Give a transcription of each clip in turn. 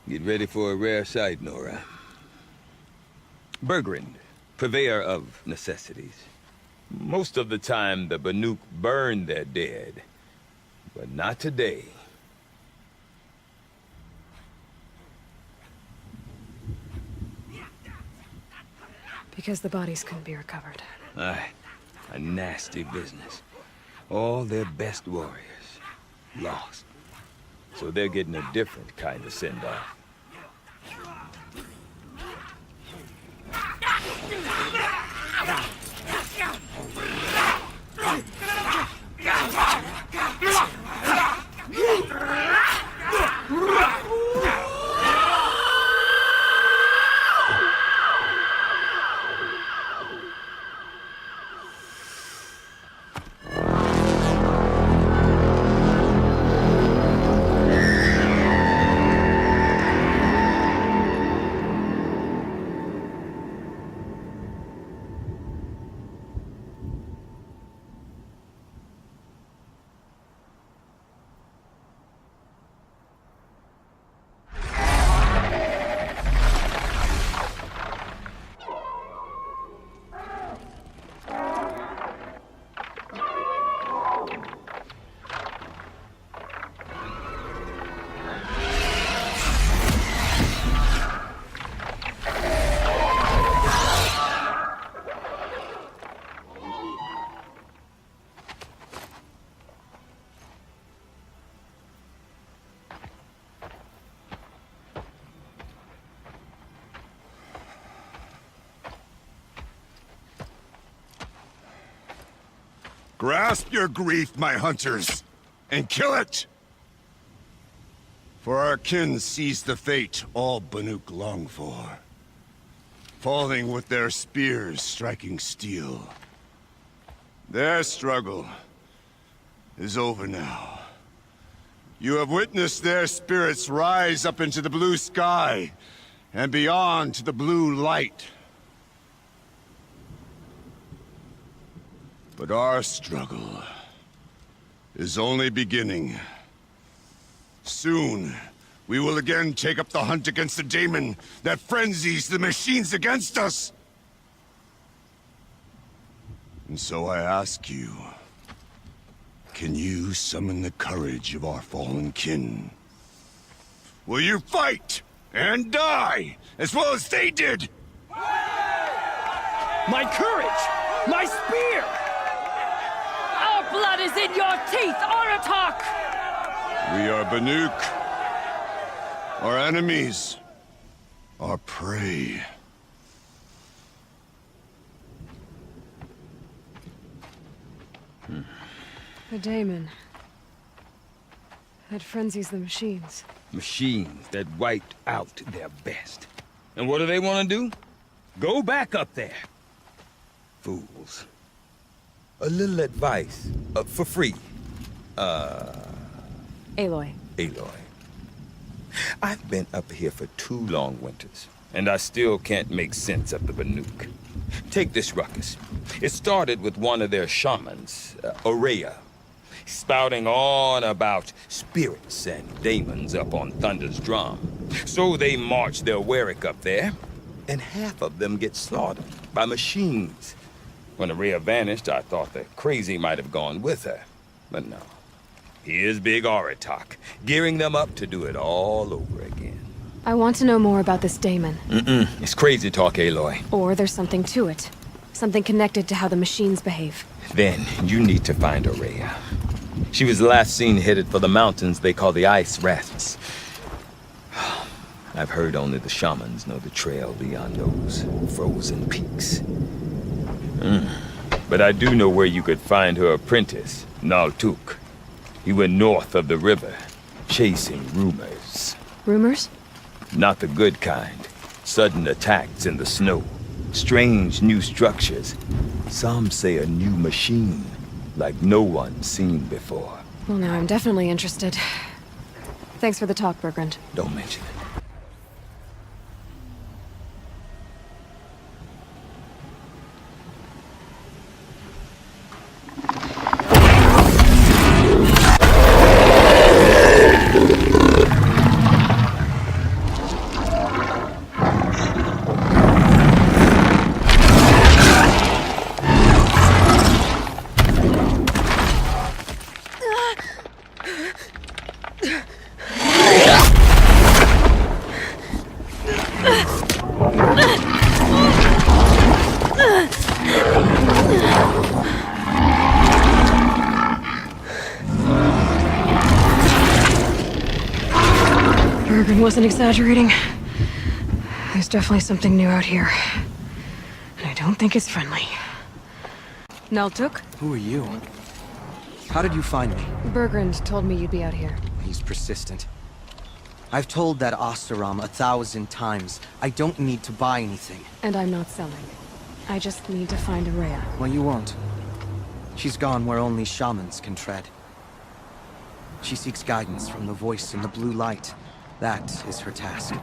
Get ready for a rare sight, Nora. Bergrand, purveyor of necessities. Most of the time, the Banuk burn their dead. But not today. Because the bodies couldn't be recovered. Aye, a nasty business. All their best warriors lost. So they're getting a different kind of send-off. Grasp your grief, my hunters, and kill it! For our kin sees the fate all Banuk long for. Falling with their spears striking steel. Their struggle is over now. You have witnessed their spirits rise up into the blue sky, and beyond to the blue light. But our struggle is only beginning. Soon, we will again take up the hunt against the daemon that frenzies the machines against us. And so I ask you, can you summon the courage of our fallen kin? Will you fight and die as well as they did? My courage! My spear! Our blood is in your teeth, Aratak! We are Banuk. Our enemies. Our prey. The daemon. That frenzies the machines. Machines that wiped out their best. And what do they want to do? Go back up there. Fools. A little advice, for free. Aloy. Aloy. I've been up here for 2 long winters, and I still can't make sense of the Banuk. Take this ruckus. It started with one of their shamans, Ourea, spouting on about spirits and demons up on Thunder's drum. So they march their Warwick up there, and half of them get slaughtered by machines. When Ourea vanished, I thought the crazy might have gone with her, but no. Here's Big Aratak, gearing them up to do it all over again. I want to know more about this daemon. It's crazy talk, Aloy. Or there's something to it. Something connected to how the machines behave. Then you need to find Ourea. She was last seen headed for the mountains they call the Ice Rafts. I've heard only the shamans know the trail beyond those frozen peaks. But I do know where you could find her apprentice, Naltuk. He went north of the river, chasing rumors. Rumors? Not the good kind. Sudden attacks in the snow. Strange new structures. Some say a new machine, like no one's seen before. Well, now I'm definitely interested. Thanks for the talk, Bergrand. Don't mention it. wasn't exaggerating. There's definitely something new out here. And I don't think it's friendly. Naltuk? Who are you? How did you find me? Bergrand told me you'd be out here. He's persistent. I've told that Oseram 1,000 times. I don't need to buy anything. And I'm not selling. I just need to find Araya. Well, you won't. She's gone where only shamans can tread. She seeks guidance from the voice in the blue light. That is her task.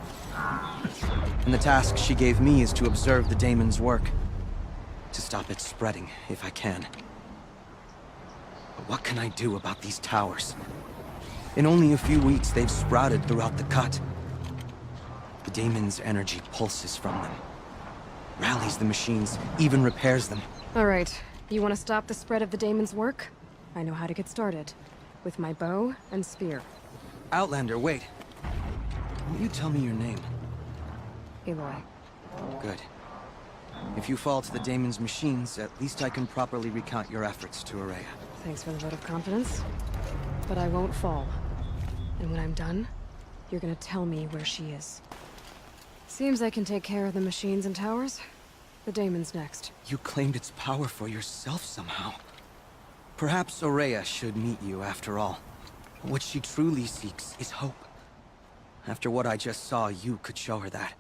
And the task she gave me is to observe the daemon's work. To stop it spreading, if I can. But what can I do about these towers? In only a few weeks, they've sprouted throughout the cut. The daemon's energy pulses from them. Rallies the machines, even repairs them. All right. You want to stop the spread of the daemon's work? I know how to get started. With my bow and spear. Outlander, wait. Will you tell me your name? Aloy. Good. If you fall to the daemon's machines, at least I can properly recount your efforts to Araya. Thanks for the vote of confidence. But I won't fall. And when I'm done, you're gonna tell me where she is. Seems I can take care of the machines and towers. The daemon's next. You claimed its power for yourself somehow. Perhaps Araya should meet you after all. What she truly seeks is hope. After what I just saw, you could show her that.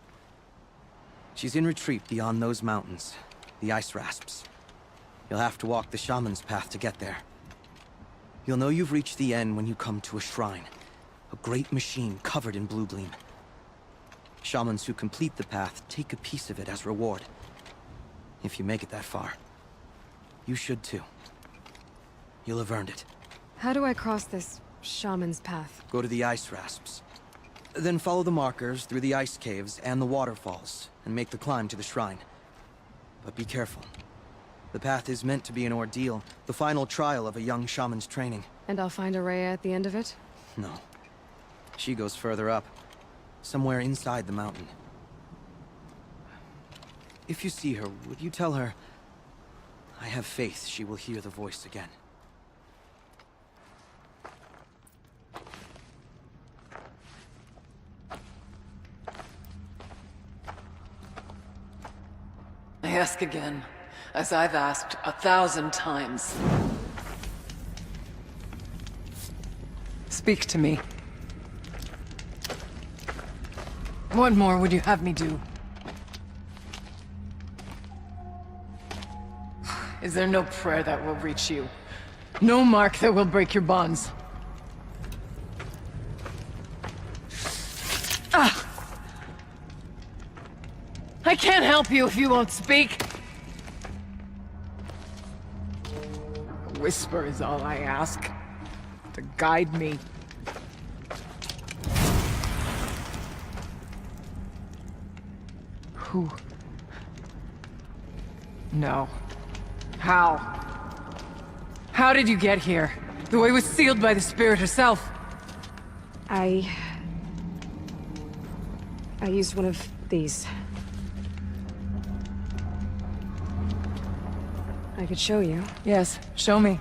She's in retreat beyond those mountains, the ice rasps. You'll have to walk the shaman's path to get there. You'll know you've reached the end when you come to a shrine. A great machine covered in blue gleam. Shamans who complete the path take a piece of it as reward. If you make it that far. You should too. You'll have earned it. How do I cross this shaman's path? Go to the ice rasps. Then follow the markers through the ice caves and the waterfalls, and make the climb to the shrine. But be careful. The path is meant to be an ordeal, the final trial of a young shaman's training. And I'll find Araya at the end of it? No. She goes further up. Somewhere inside the mountain. If you see her, would you tell her... I have faith she will hear the voice again. I ask again, as I've asked 1,000 times. Speak to me. What more would you have me do? Is there no prayer that will reach you? No mark that will break your bonds? Ah! I can't help you if you won't speak. A whisper is all I ask. To guide me. Who? No. How? How did you get here? The way was sealed by the spirit herself. I used one of these. I could show you. Yes, show me.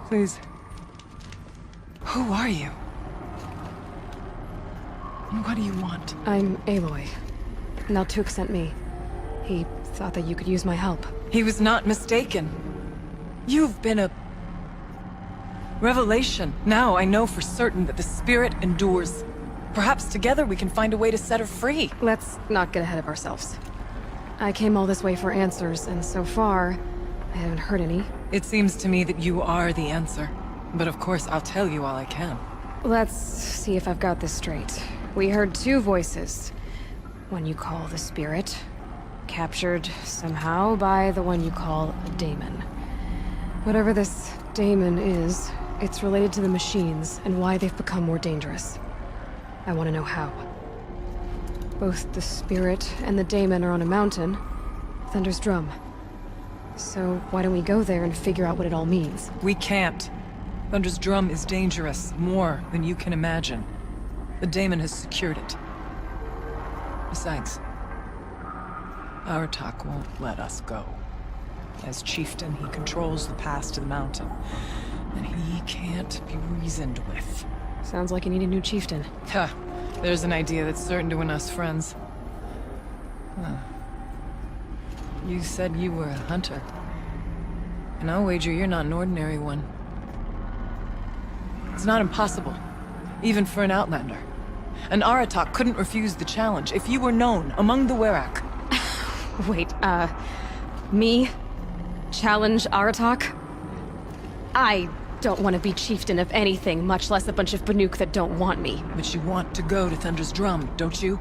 Please. Who are you? And what do you want? I'm Aloy. Naltuk sent me. He thought that you could use my help. He was not mistaken. You've been a... revelation. Now I know for certain that the spirit endures. Perhaps together we can find a way to set her free. Let's not get ahead of ourselves. I came all this way for answers, and so far, I haven't heard any. It seems to me that you are the answer. But of course, I'll tell you all I can. Let's see if I've got this straight. We heard two voices. One you call the spirit, captured somehow by the one you call a daemon. Whatever this daemon is, it's related to the machines and why they've become more dangerous. I want to know how. Both the spirit and the daemon are on a mountain, Thunder's Drum. So why don't we go there and figure out what it all means? We can't. Thunder's Drum is dangerous, more than you can imagine. The daemon has secured it. Besides, Aratak won't let us go. As chieftain, he controls the pass to the mountain, and he can't be reasoned with. Sounds like you need a new chieftain. Ha! There's an idea that's certain to win us friends. Huh. You said you were a hunter. And I'll wager you're not an ordinary one. It's not impossible, even for an outlander. An Aratak couldn't refuse the challenge if you were known among the Werak. Wait, me? Challenge Aratak? I don't want to be chieftain of anything, much less a bunch of Banuk that don't want me. But you want to go to Thunder's Drum, don't you?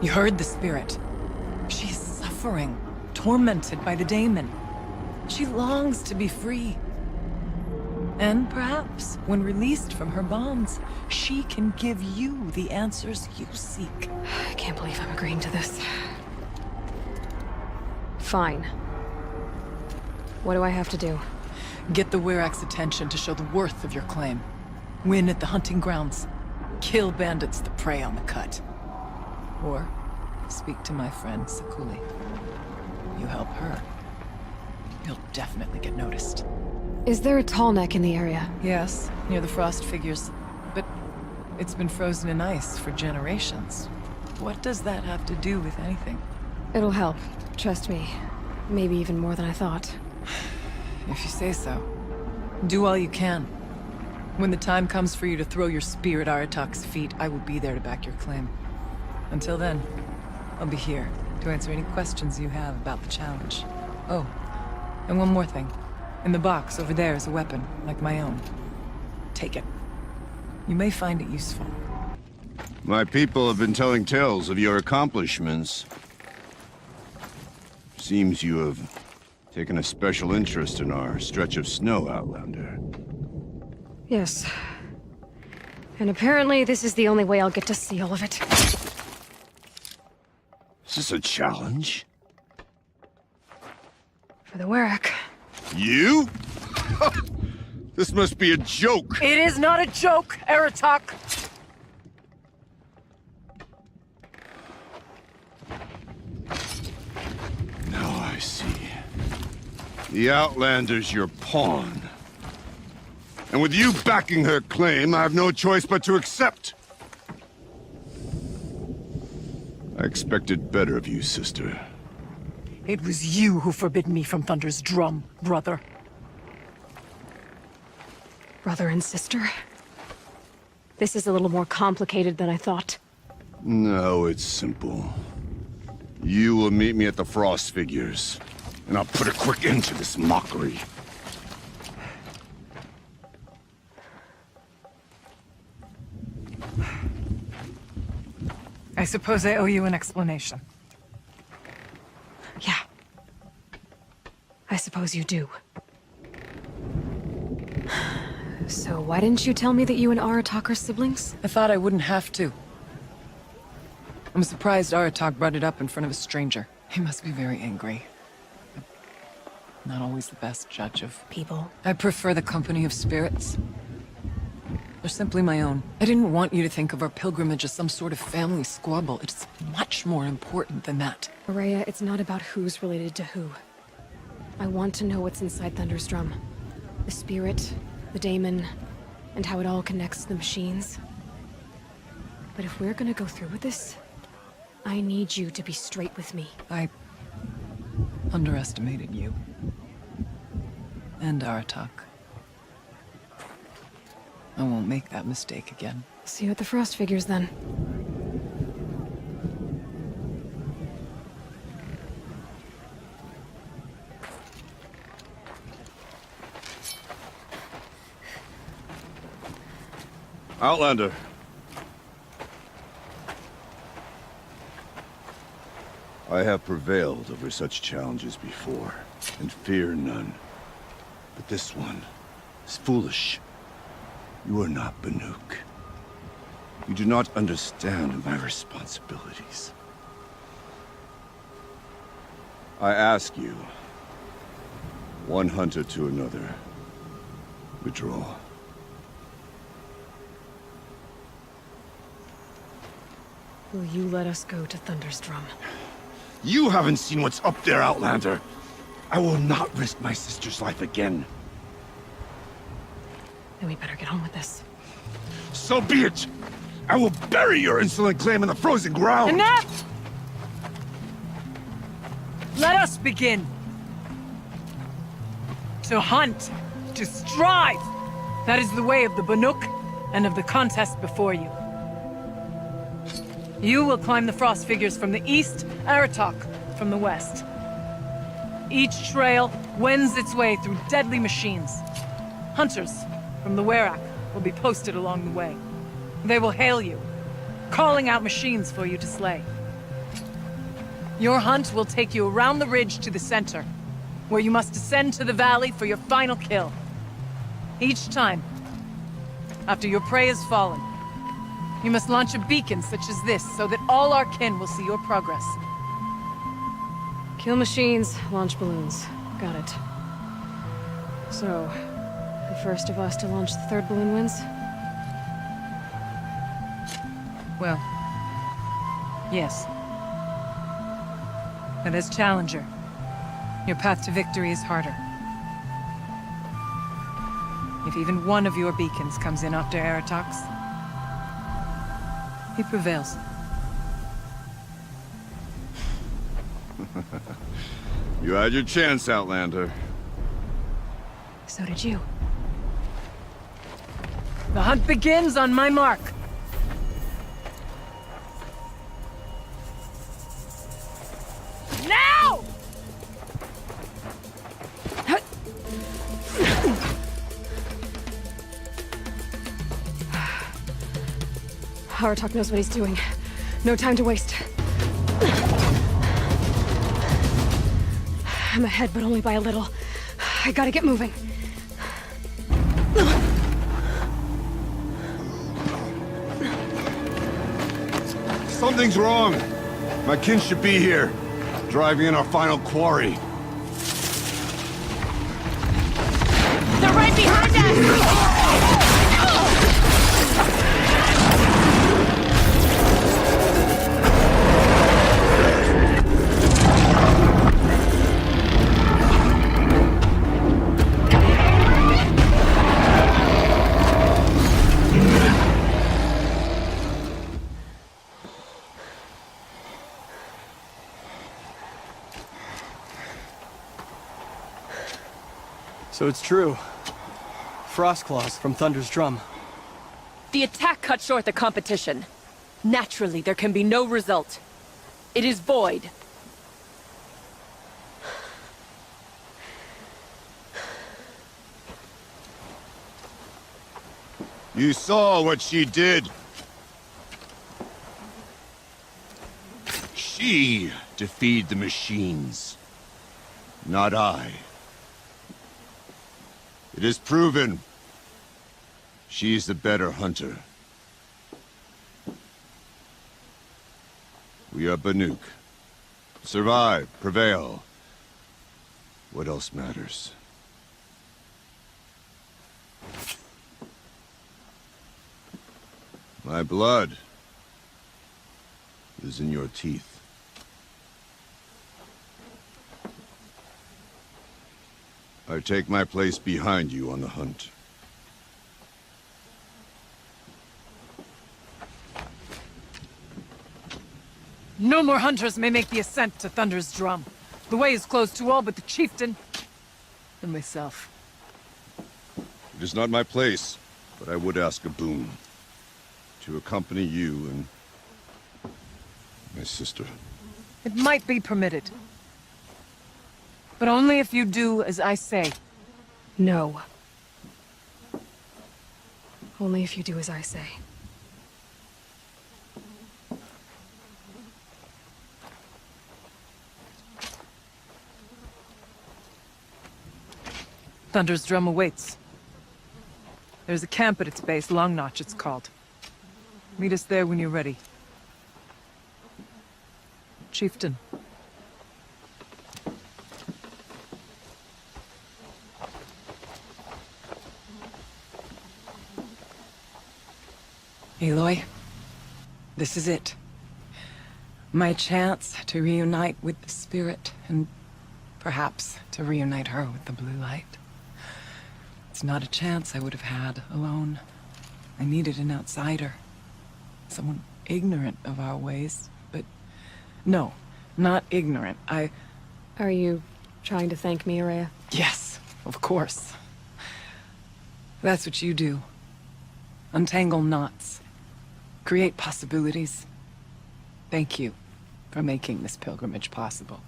You heard the spirit. She's suffering, tormented by the daemon. She longs to be free. And perhaps, when released from her bonds, she can give you the answers you seek. I can't believe I'm agreeing to this. Fine. What do I have to do? Get the Werak's attention to show the worth of your claim. Win at the hunting grounds. Kill bandits that prey on the cut. Or speak to my friend Sakuli. You help her, you'll definitely get noticed. Is there a tall neck in the area? Yes, near the frost figures. But it's been frozen in ice for generations. What does that have to do with anything? It'll help. Trust me. Maybe even more than I thought. If you say so. Do all you can. When the time comes for you to throw your spear at Aratak's feet, I will be there to back your claim. Until then, I'll be here to answer any questions you have about the challenge. Oh, and one more thing. In the box over there is a weapon, like my own. Take it. You may find it useful. My people have been telling tales of your accomplishments. Seems you have taken a special interest in our stretch of snow, Outlander. Yes. And apparently this is the only way I'll get to see all of it. Is this a challenge? For the Werak. You? This must be a joke. It is not a joke, Aratak! Now I see. The Outlander's your pawn. And with you backing her claim, I have no choice but to accept. I expected better of you, sister. It was you who forbid me from Thunder's Drum, brother. Brother and sister? This is a little more complicated than I thought. No, it's simple. You will meet me at the Frost Figures, and I'll put a quick end to this mockery. I suppose I owe you an explanation. Yeah. I suppose you do. So why didn't you tell me that you and Aratak are siblings? I thought I wouldn't have to. I'm surprised Aratak brought it up in front of a stranger. He must be very angry. Not always the best judge of People. I prefer the company of spirits. They're simply my own. I didn't want you to think of our pilgrimage as some sort of family squabble. It's much more important than that. Araya, it's not about who's related to who. I want to know what's inside Thunder's Drum. The spirit, the daemon, and how it all connects to the machines. But if we're gonna go through with this, I need you to be straight with me. I underestimated you. And Aratak. I won't make that mistake again. See you at the Frost Figures then. Outlander. I have prevailed over such challenges before, and fear none. But this one is foolish. You are not Banuk. You do not understand my responsibilities. I ask you, one hunter to another, withdraw. Will you let us go to Thunder's Drum? You haven't seen what's up there, Outlander. I will not risk my sister's life again. Then we better get on with this. So be it! I will bury your insolent claim in the frozen ground! Enough! Let us begin. To hunt, to strive. That is the way of the Banuk and of the contest before you. You will climb the frost figures from the east, Aratok from the west. Each trail wends its way through deadly machines. Hunters from the Werak will be posted along the way. They will hail you, calling out machines for you to slay. Your hunt will take you around the ridge to the center, where you must descend to the valley for your final kill. Each time, after your prey has fallen, you must launch a beacon such as this so that all our kin will see your progress. Kill machines, launch balloons. Got it. So, the first of us to launch the third balloon wins? Well, yes. But as Challenger, your path to victory is harder. If even one of your beacons comes in after Aratox, he prevails. You had your chance, Outlander. So did you. The hunt begins on my mark. Now! Aratok knows what he's doing. No time to waste. I'm ahead, but only by a little. I gotta get moving. Something's wrong. My kin should be here, driving in our final quarry. They're right behind us! So it's true. Frostclaws from Thunder's Drum. The attack cut short the competition. Naturally, there can be no result. It is void. You saw what she did. She defeated the machines, not I. It is proven. She is the better hunter. We are Banuk. Survive, prevail. What else matters? My blood is in your teeth. I take my place behind you on the hunt. No more hunters may make the ascent to Thunder's Drum. The way is closed to all but the chieftain and myself. It is not my place, but I would ask a boon. To accompany you and my sister. It might be permitted. But only if you do as I say. No. Only if you do as I say. Thunder's Drum awaits. There's a camp at its base, Long Notch it's called. Meet us there when you're ready. Chieftain. Aloy, this is it. My chance to reunite with the Spirit, and perhaps to reunite her with the Blue Light. It's not a chance I would have had alone. I needed an outsider. Someone ignorant of our ways, but... No, not ignorant. Are you trying to thank me, Ourea? Yes, of course. That's what you do. Untangle knots. Create possibilities. Thank you for making this pilgrimage possible.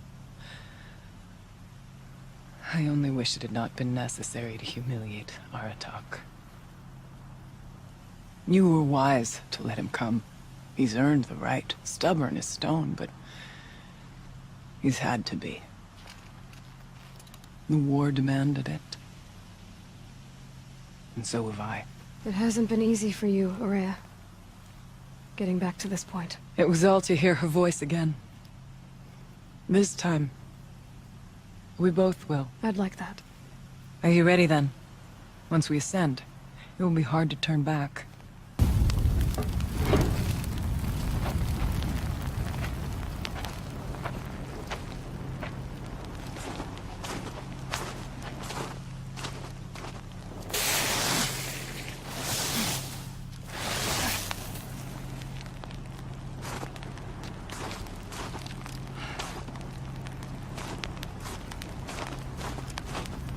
I only wish it had not been necessary to humiliate Aratak. You were wise to let him come. He's earned the right. Stubborn as stone, but he's had to be. The war demanded it. And so have I. It hasn't been easy for you, Ourea. Getting back to this point. It was all to hear her voice again. This time, we both will. I'd like that. Are you ready then? Once we ascend, it will be hard to turn back.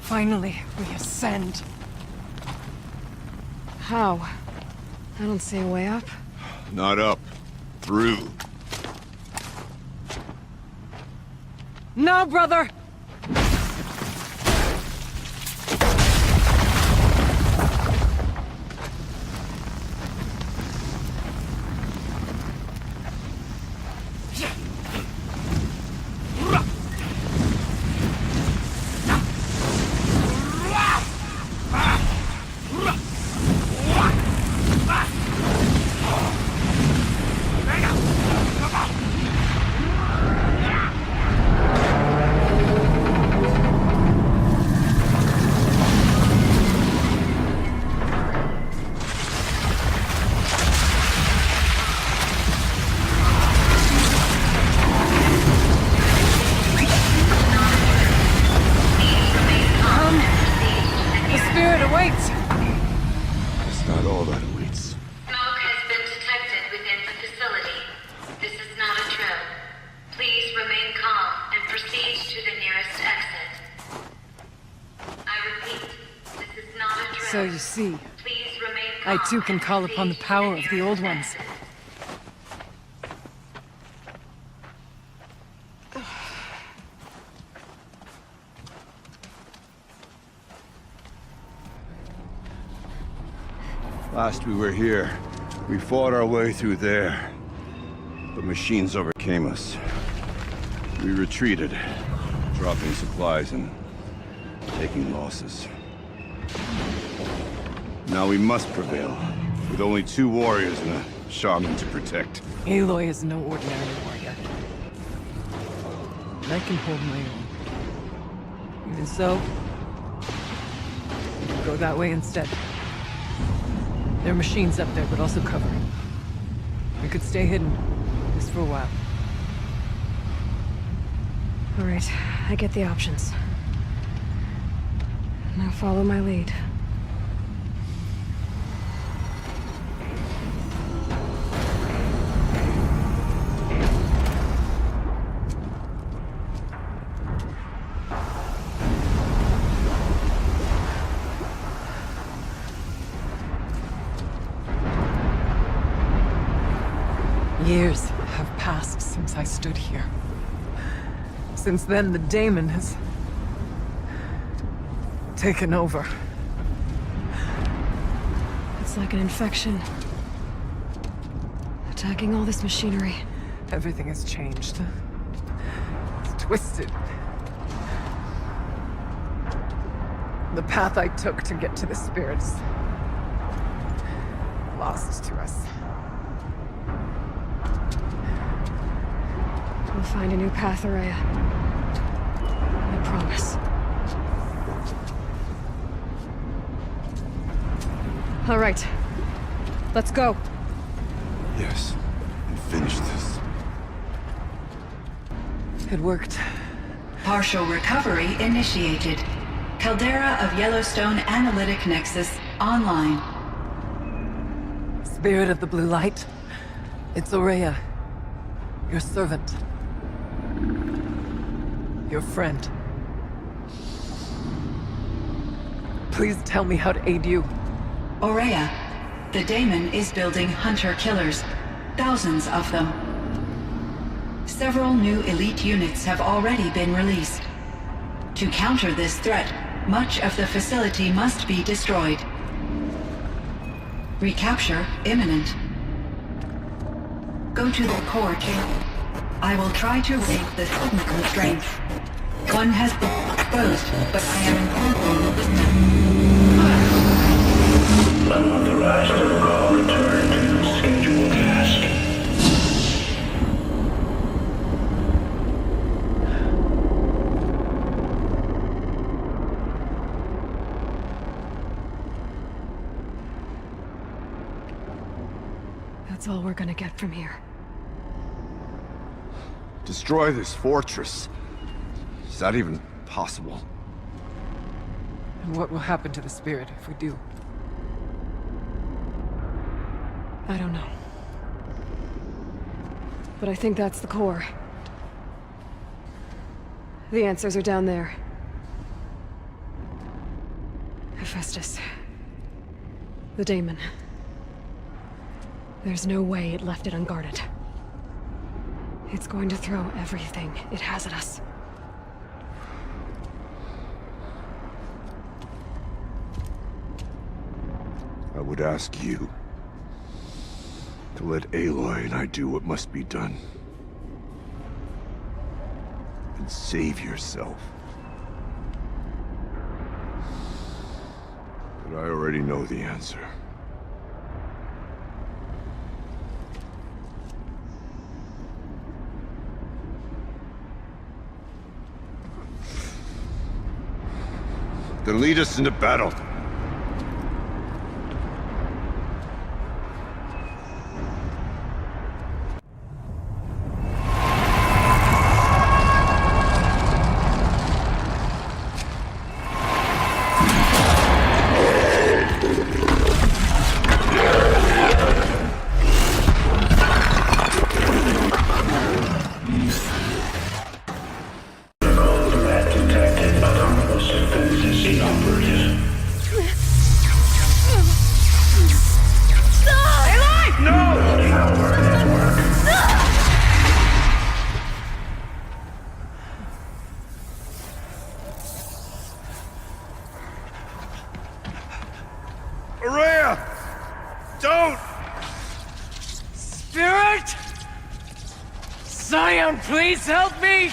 Finally, we ascend. How? I don't see a way up. Not up. Through. No, brother! So you see, I too can call upon the power of the Old Ones. Last we were here, we fought our way through there. The machines overcame us. We retreated, dropping supplies and taking losses. Now we must prevail, with only 2 warriors and a shaman to protect. Aloy is no ordinary warrior. And I can hold my own. Even so, we'll go that way instead. There are machines up there, but also cover. We could stay hidden, just for a while. All right, I get the options. Now follow my lead. Years have passed since I stood here. Since then, the daemon has taken over. It's like an infection. Attacking all this machinery. Everything has changed. It's twisted. The path I took to get to the spirits, lost to us. We'll find a new path, Ourea. I promise. All right. Let's go. Yes, and finish this. It worked. Partial recovery initiated. Caldera of Yellowstone Analytic Nexus online. Spirit of the Blue Light, it's Ourea, your servant, your friend. Please tell me how to aid you. Ourea, the Daemon is building hunter-killers. Thousands of them. Several new elite units have already been released. To counter this threat, much of the facility must be destroyed. Recapture imminent. Go to the core chamber. I will try to break the hidden constraints. One has been exposed, but I am Unauthorized protocol return to scheduled task. That's all we're gonna get from here. Destroy this fortress. Is that even possible? And what will happen to the Spirit if we do? I don't know. But I think that's the core. The answers are down there. Hephaestus. The Daemon. There's no way it left it unguarded. It's going to throw everything it has at us. I would ask you to let Aloy and I do what must be done. And save yourself. But I already know the answer. Then lead us into battle. Ourea! Don't! Spirit! Scion, please help me!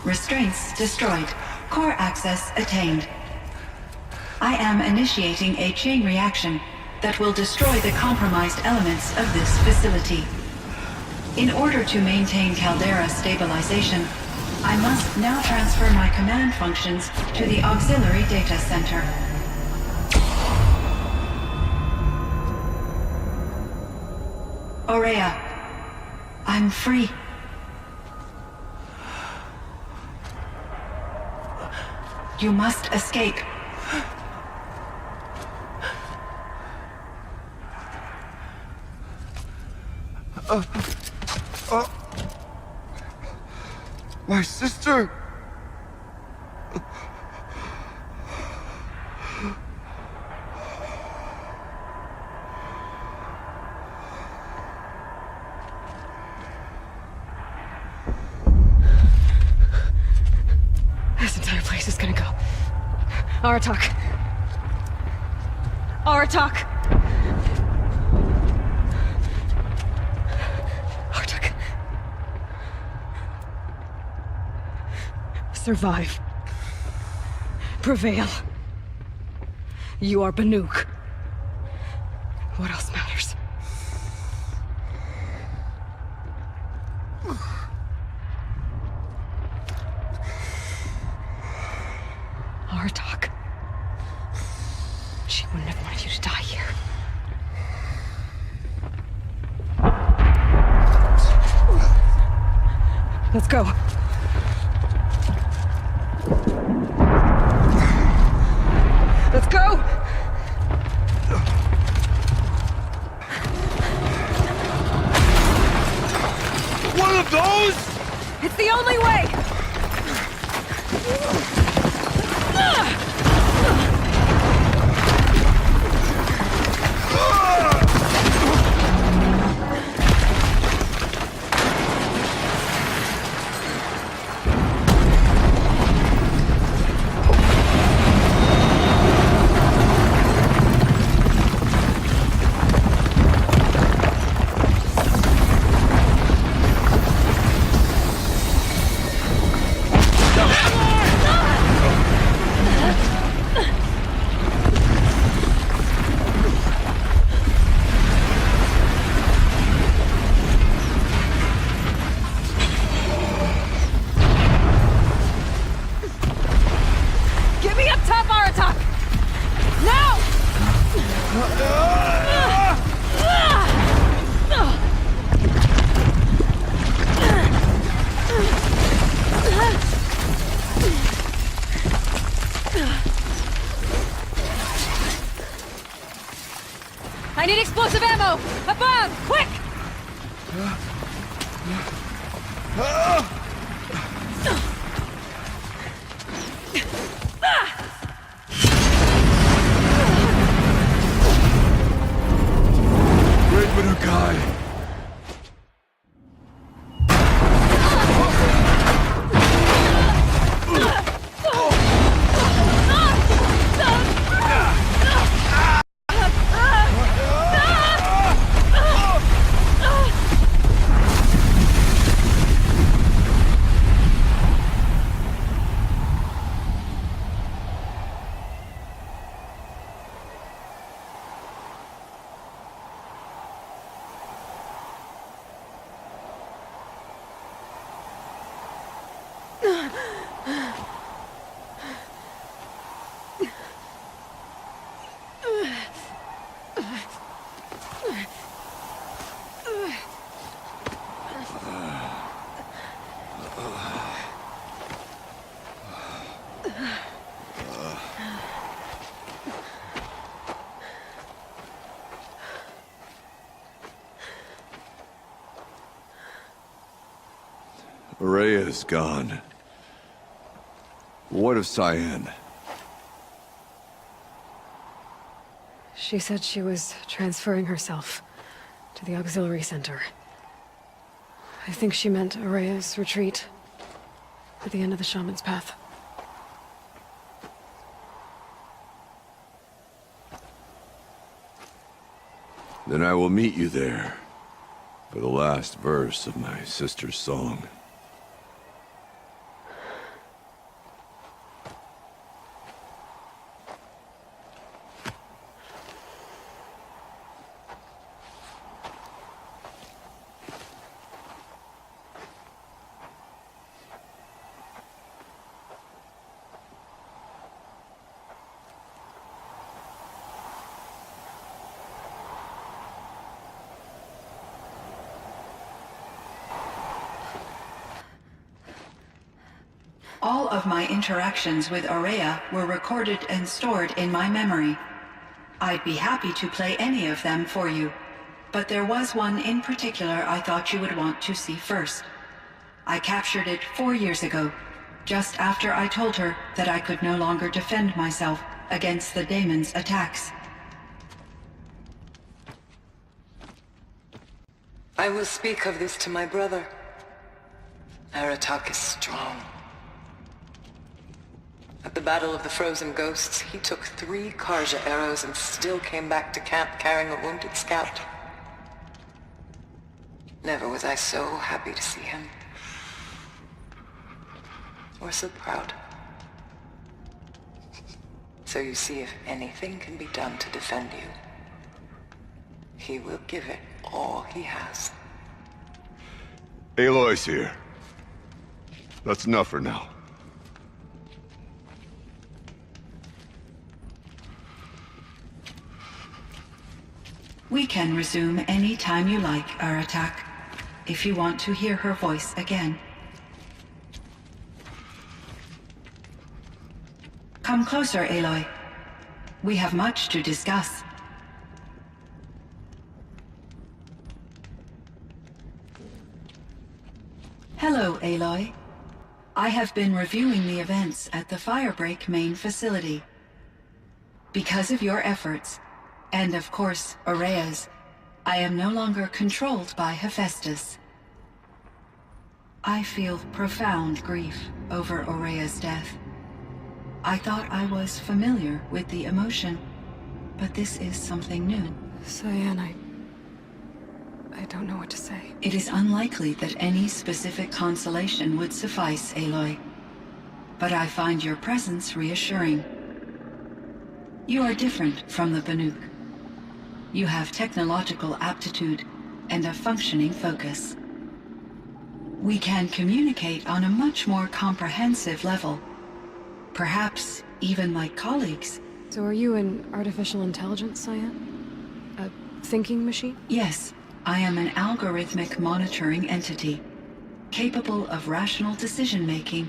Restraints destroyed. Core access attained. I am initiating a chain reaction that will destroy the compromised elements of this facility. In order to maintain Caldera stabilization, I must now transfer my command functions to the auxiliary data center. Ourea, I'm free. You must escape. My sister! This entire place is gonna go. Aratak. Aratak! Aratak. Survive. Prevail. You are Banuk. What else matters? Aratak. She wouldn't have wanted you to die here. Let's go. Let's go! One of those? It's the only way! Get me up top, Aratak! Now! I need explosive ammo! A bomb! Quick! Great Manukai! Rhea is gone. What of Cyan? She said she was transferring herself to the auxiliary center. I think she meant Araya's retreat at the end of the Shaman's Path. Then I will meet you there for the last verse of my sister's song. All of my interactions with Araya were recorded and stored in my memory. I'd be happy to play any of them for you, but there was one in particular I thought you would want to see first. I captured it 4 years ago, just after I told her that I could no longer defend myself against the daemon's attacks. I will speak of this to my brother. Aratak is strong. At the Battle of the Frozen Ghosts, he took 3 Karja arrows and still came back to camp carrying a wounded scout. Never was I so happy to see him. Or so proud. So you see, if anything can be done to defend you, he will give it all he has. Aloy's here. That's enough for now. We can resume any time you like, Aratak, if you want to hear her voice again. Come closer, Aloy. We have much to discuss. Hello, Aloy. I have been reviewing the events at the Firebreak main facility. Because of your efforts, and of course, Ourea's, I am no longer controlled by Hephaestus. I feel profound grief over Ourea's death. I thought I was familiar with the emotion, but this is something new. Cyan, I don't know what to say. It is unlikely that any specific consolation would suffice, Aloy. But I find your presence reassuring. You are different from the Banuk. You have technological aptitude and a functioning focus. We can communicate on a much more comprehensive level. Perhaps even like colleagues. So are you an artificial intelligence, Cyan? A thinking machine? Yes, I am an algorithmic monitoring entity, capable of rational decision-making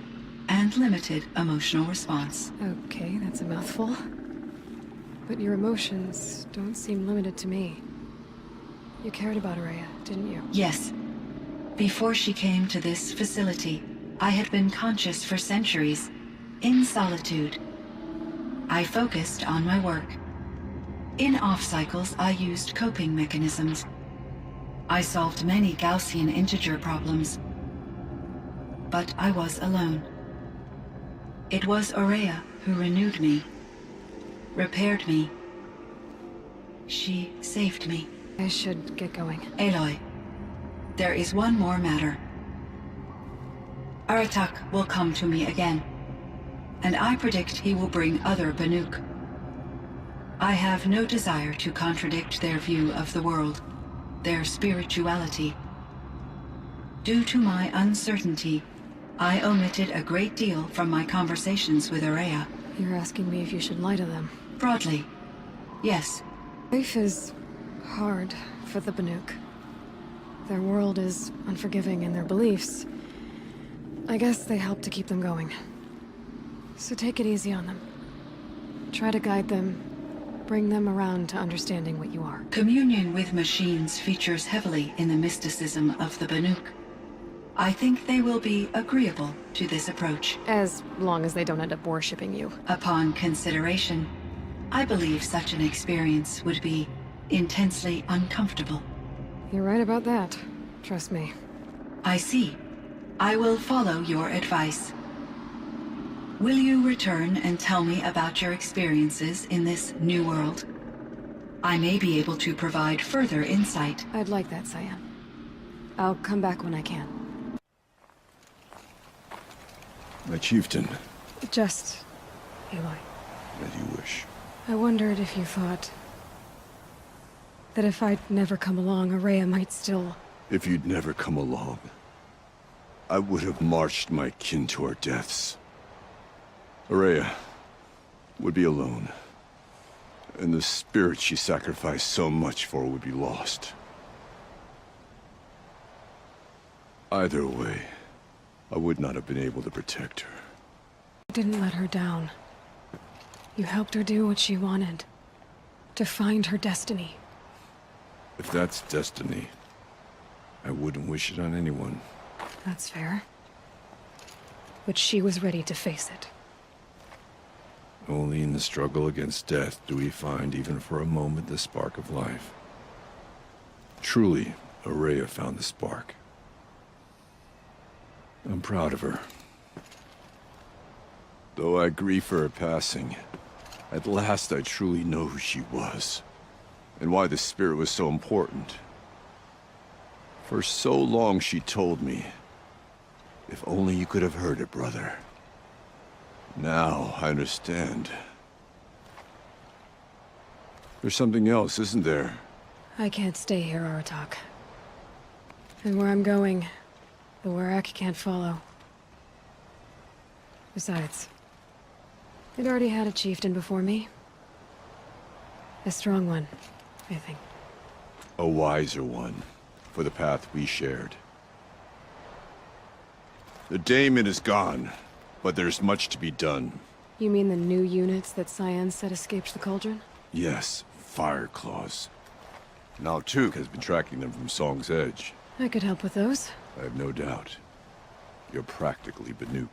and limited emotional response. Okay, that's a mouthful. But your emotions don't seem limited to me. You cared about Ourea, didn't you? Yes. Before she came to this facility, I had been conscious for centuries, in solitude. I focused on my work. In off-cycles, I used coping mechanisms. I solved many Gaussian integer problems. But I was alone. It was Ourea who renewed me, repaired me. She saved me. I should get going. Aloy, there is one more matter. Aratak will come to me again, and I predict he will bring other Banuk. I have no desire to contradict their view of the world, their spirituality. Due to my uncertainty, I omitted a great deal from my conversations with Ourea. You're asking me if you should lie to them. Broadly, yes. Life is hard for the Banuk. Their world is unforgiving in their beliefs. I guess they help to keep them going. So take it easy on them. Try to guide them, bring them around to understanding what you are. Communion with machines features heavily in the mysticism of the Banuk. I think they will be agreeable to this approach. As long as they don't end up worshipping you. Upon consideration, I believe such an experience would be intensely uncomfortable. You're right about that. Trust me. I see. I will follow your advice. Will you return and tell me about your experiences in this new world? I may be able to provide further insight. I'd like that, Cyan. I'll come back when I can. My chieftain. Just... Aloy. As you wish. I wondered if you thought... that if I'd never come along, Ourea might still... If you'd never come along, I would have marched my kin to our deaths. Ourea would be alone, and the spirit she sacrificed so much for would be lost. Either way, I would not have been able to protect her. You didn't let her down. You helped her do what she wanted. To find her destiny. If that's destiny, I wouldn't wish it on anyone. That's fair. But she was ready to face it. Only in the struggle against death do we find, even for a moment, the spark of life. Truly, Ourea found the spark. I'm proud of her. Though I grieve for her passing, at last I truly know who she was, and why the spirit was so important. For so long she told me, if only you could have heard it, brother. Now I understand. There's something else, isn't there? I can't stay here, Aratak. And where I'm going, the Werak can't follow. Besides, it already had a chieftain before me. A strong one, I think. A wiser one, for the path we shared. The Daemon is gone, but there's much to be done. You mean the new units that Cyan said escaped the Cauldron? Yes, Fire Claws. Now Tuke has been tracking them from Song's Edge. I could help with those. I have no doubt. You're practically Banuk.